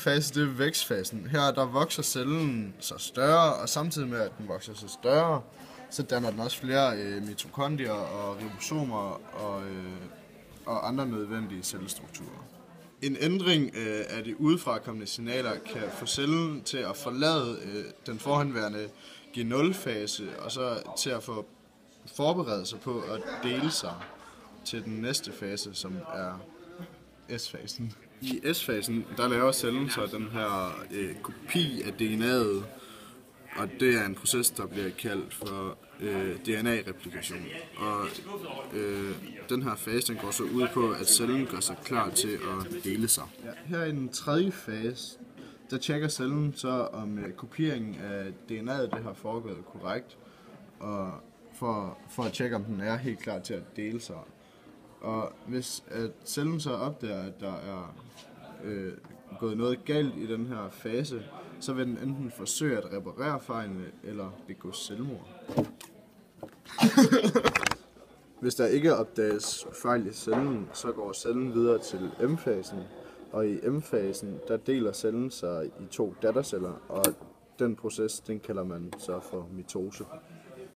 fase, det er vækstfasen. Her der vokser cellen så større, og samtidig med at den vokser så større, så danner den også flere mitokondrier og ribosomer og andre nødvendige cellestrukturer. En ændring af de udefrakommende signaler kan få cellen til at forlade den forhenværende G0-fase, og så til at få forberede sig på at dele sig til den næste fase, som er S-fasen. I S-fasen, der laver cellen så den her kopi af DNA'et, og det er en proces, der bliver kaldt for DNA-replikation. Og den her fase, den går så ud på, at cellen gør sig klar til at dele sig. Ja, her i den tredje fase, der tjekker cellen så, om kopieringen af DNA'et det har foregået korrekt, og for at tjekke, om den er helt klar til at dele sig. Og hvis at cellen så opdager, at der er gået noget galt i den her fase, så vil den enten forsøge at reparere fejlene eller begå selvmord. Hvis der ikke opdages fejl i cellen, så går cellen videre til M-fasen. Og i M-fasen, der deler cellen sig i 2 datterceller, og den proces, den kalder man så for mitose.